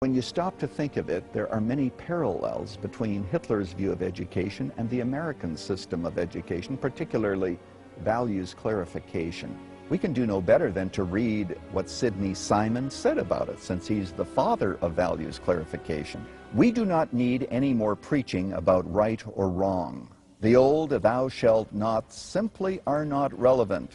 When you stop to think of it, there are many parallels between Hitler's view of education and the American system of education, particularly values clarification. We can do no better than to read what Sidney Simon said about it, since he's the father of values clarification. We do not need any more preaching about right or wrong. The old "thou shalt not" simply are not relevant.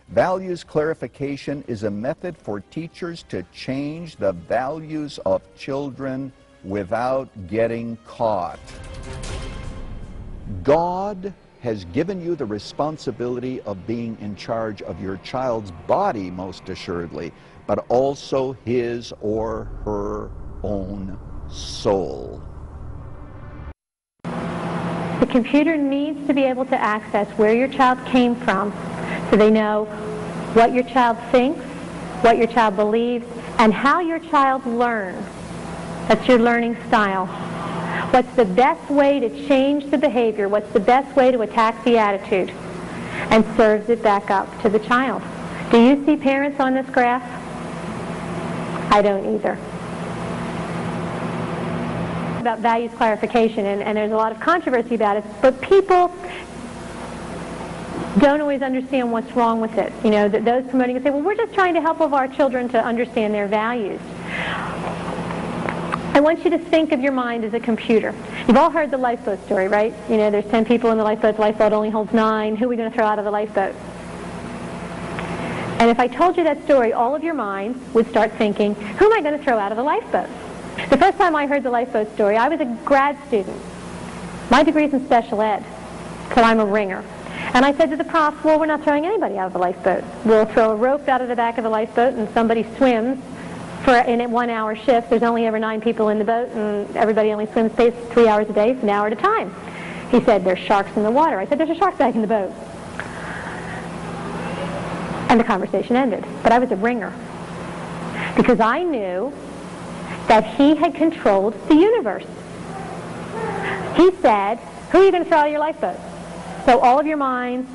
Values clarification is a method for teachers to change the values of children without getting caught. God has given you the responsibility of being in charge of your child's body, most assuredly, but also his or her own soul. The computer needs to be able to access where your child came from, so they know what your child thinks, what your child believes, and how your child learns. That's your learning style. What's the best way to change the behavior? What's the best way to attack the attitude? And serves it back up to the child. Do you see parents on this graph? I don't either. About values clarification, and there's a lot of controversy about it, but people don't always understand what's wrong with it. You know, those promoting it say, well, we're just trying to help our children to understand their values. I want you to think of your mind as a computer. You've all heard the lifeboat story, right? You know, there's 10 people in the lifeboat only holds 9. Who are we going to throw out of the lifeboat? And if I told you that story, all of your minds would start thinking, who am I going to throw out of the lifeboat? The first time I heard the lifeboat story, I was a grad student. My degree's in special ed, so I'm a ringer. And I said to the profs, well, we're not throwing anybody out of the lifeboat. We'll throw a rope out of the back of the lifeboat and somebody swims in a 1-hour shift. There's only ever 9 people in the boat and everybody only swims 3 hours a day, for an hour at a time. He said, there's sharks in the water. I said, there's a shark bag in the boat. And the conversation ended. But I was a ringer because I knew that he had controlled the universe. He said, who are you going to throw out of your lifeboat? So all of your minds,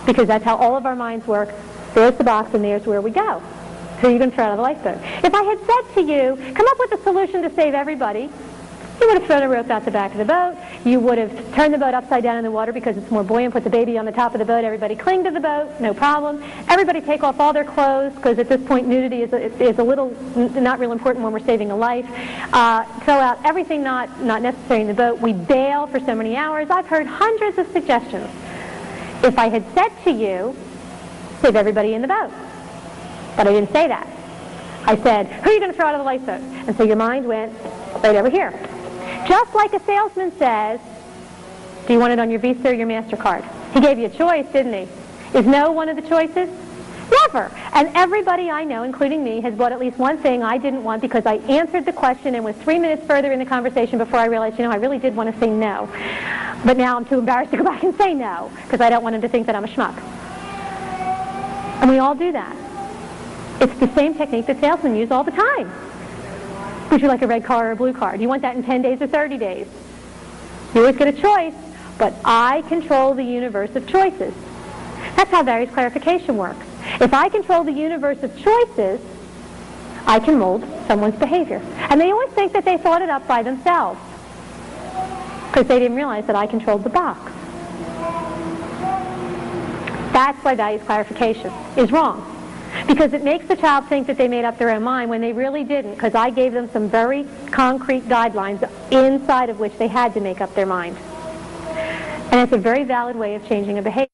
because that's how all of our minds work, there's the box and there's where we go. Who are you going to throw out of the lifeboat? If I had said to you, come up with a solution to save everybody, you would have thrown a rope out the back of the boat. You would have turned the boat upside down in the water because it's more buoyant, put the baby on the top of the boat, everybody cling to the boat, no problem. Everybody take off all their clothes, because at this point nudity is a little not real important when we're saving a life. Throw out everything not necessary in the boat. We bail for so many hours. I've heard hundreds of suggestions. If I had said to you, save everybody in the boat. But I didn't say that. I said, who are you going to throw out of the lifeboat? And so your mind went right over here. Just like a salesman says, do you want it on your Visa or your MasterCard? He gave you a choice, didn't he? Is no one of the choices? Never. And everybody I know, including me, has bought at least one thing I didn't want because I answered the question and was 3 minutes further in the conversation before I realized, you know, I really did want to say no. But now I'm too embarrassed to go back and say no because I don't want him to think that I'm a schmuck. And we all do that. It's the same technique that salesmen use all the time. Would you like a red car or a blue car? Do you want that in 10 days or 30 days? You always get a choice, but I control the universe of choices. That's how values clarification works. If I control the universe of choices, I can mold someone's behavior. And they always think that they thought it up by themselves because they didn't realize that I controlled the box. That's why values clarification is wrong. Because it makes the child think that they made up their own mind when they really didn't, because I gave them some very concrete guidelines inside of which they had to make up their mind. And it's a very valid way of changing a behavior.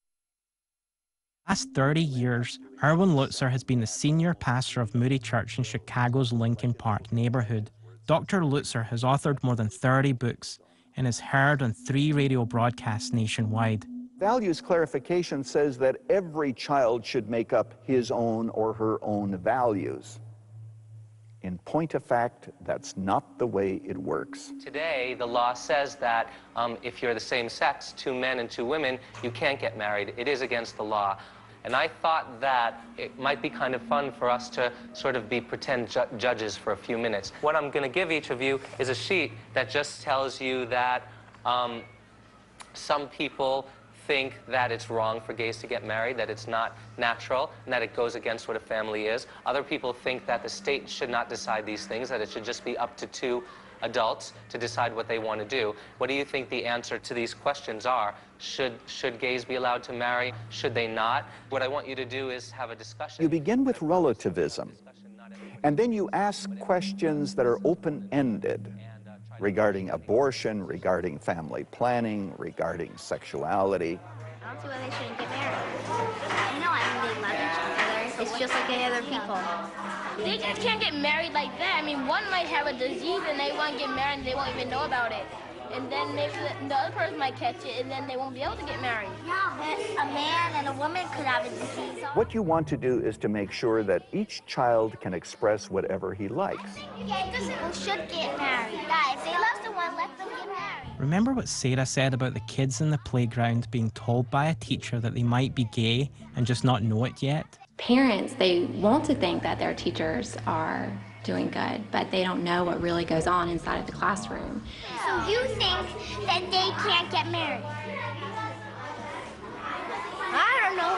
Last 30 years, Erwin Lutzer has been the senior pastor of Moody Church in Chicago's Lincoln Park neighborhood. Dr. Lutzer has authored more than 30 books and is heard on 3 radio broadcasts nationwide. Values clarification says that every child should make up his own or her own values. In point of fact, that's not the way it works. Today, the law says that if you're the same sex, 2 men and 2 women, you can't get married. It is against the law. And I thought that it might be kind of fun for us to sort of be pretend judges for a few minutes. What I'm going to give each of you is a sheet that just tells you that some people think that it's wrong for gays to get married, that it's not natural, and that it goes against what a family is. Other people think that the state should not decide these things, that it should just be up to two adults to decide what they want to do. What do you think the answer to these questions are? Should gays be allowed to marry? Should they not? What I want you to do is have a discussion. You begin with relativism, and then you ask questions that are open-ended regarding abortion, regarding family planning, regarding sexuality. I don't see why they shouldn't get married. You know, I mean, they love each other. It's just like any other people. They just can't get married like that. I mean, one might have a disease and they want to get married and they won't even know about it. And then maybe the other person might catch it and then they won't be able to get married. Yeah, but a man and a woman could have a disease. What you want to do is to make sure that each child can express whatever he likes. Gay people should get married. Yeah, if they love someone, let them get married. Remember what Sarah said about the kids in the playground being told by a teacher that they might be gay and just not know it yet? Parents, they want to think that their teachers are doing good, but they don't know what really goes on inside of the classroom. So you think that they can't get married? I don't know.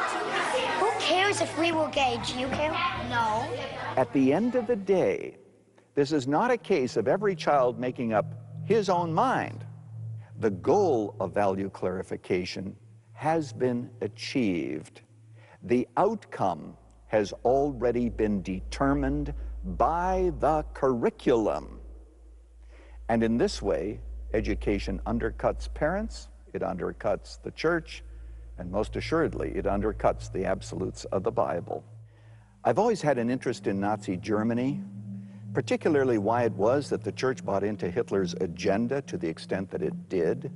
Who cares if we were gay? Do you care? No. At the end of the day, this is not a case of every child making up his own mind. The goal of value clarification has been achieved. The outcome has already been determined by the curriculum. And in this way, education undercuts parents, it undercuts the church, and most assuredly, it undercuts the absolutes of the Bible. I've always had an interest in Nazi Germany, particularly why it was that the church bought into Hitler's agenda to the extent that it did,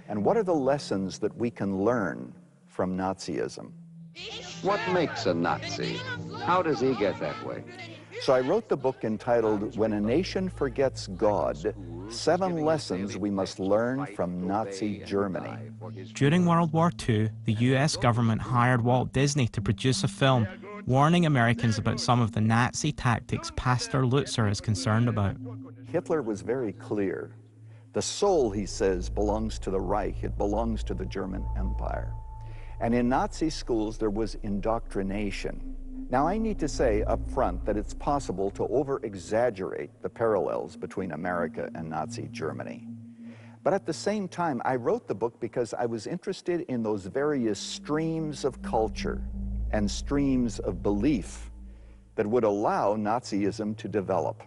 and what are the lessons that we can learn from Nazism. What makes a Nazi? How does he get that way? So I wrote the book entitled When a Nation Forgets God, 7 Lessons We Must Learn from Nazi Germany. During World War II, the US government hired Walt Disney to produce a film warning Americans about some of the Nazi tactics Pastor Lutzer is concerned about. Hitler was very clear. The soul, he says, belongs to the Reich. It belongs to the German Empire. And in Nazi schools, there was indoctrination. Now, I need to say up front that it's possible to over-exaggerate the parallels between America and Nazi Germany. But at the same time, I wrote the book because I was interested in those various streams of culture and streams of belief that would allow Nazism to develop.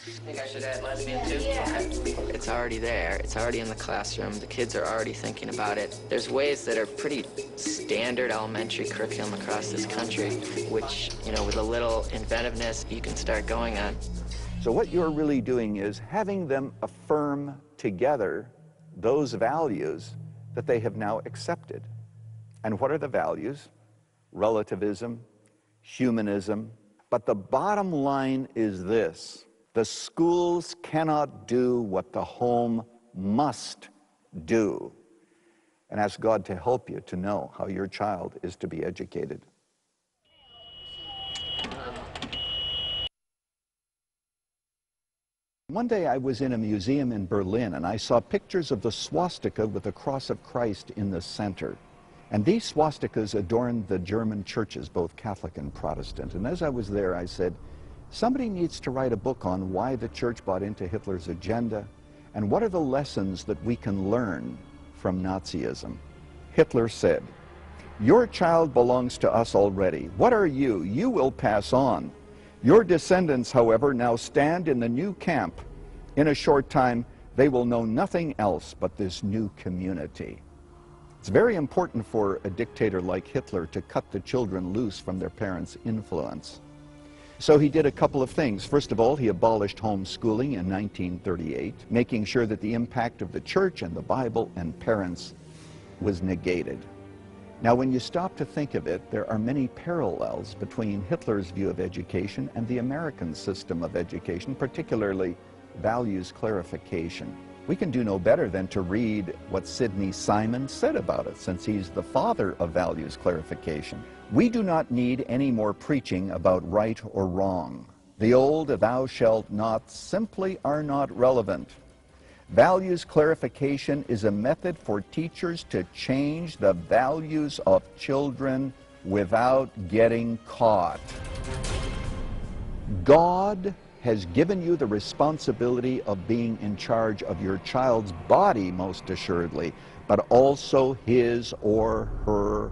I think I should add mine in too. It's already there. It's already in the classroom. The kids are already thinking about it. There's ways that are pretty standard elementary curriculum across this country, which, you know, with a little inventiveness, you can start going on. So what you're really doing is having them affirm together those values that they have now accepted. And what are the values? Relativism, humanism. But the bottom line is this: the schools cannot do what the home must do. And ask God to help you to know how your child is to be educated. One day I was in a museum in Berlin and I saw pictures of the swastika with the cross of Christ in the center. And these swastikas adorned the German churches, both Catholic and Protestant. And as I was there, I said, somebody needs to write a book on why the church bought into Hitler's agenda and what are the lessons that we can learn from Nazism. Hitler said, "Your child belongs to us already. What are you? You will pass on. Your descendants, however, now stand in the new camp. In a short time, they will know nothing else but this new community." It's very important for a dictator like Hitler to cut the children loose from their parents' influence. So he did a couple of things. First of all, he abolished homeschooling in 1938, making sure that the impact of the church and the Bible and parents was negated. Now, when you stop to think of it, there are many parallels between Hitler's view of education and the American system of education, particularly values clarification. We can do no better than to read what Sidney Simon said about it, since he's the father of values clarification. We do not need any more preaching about right or wrong. The old "thou shalt not" simply are not relevant. Values clarification is a method for teachers to change the values of children without getting caught. God has given you the responsibility of being in charge of your child's body, most assuredly, but also his or her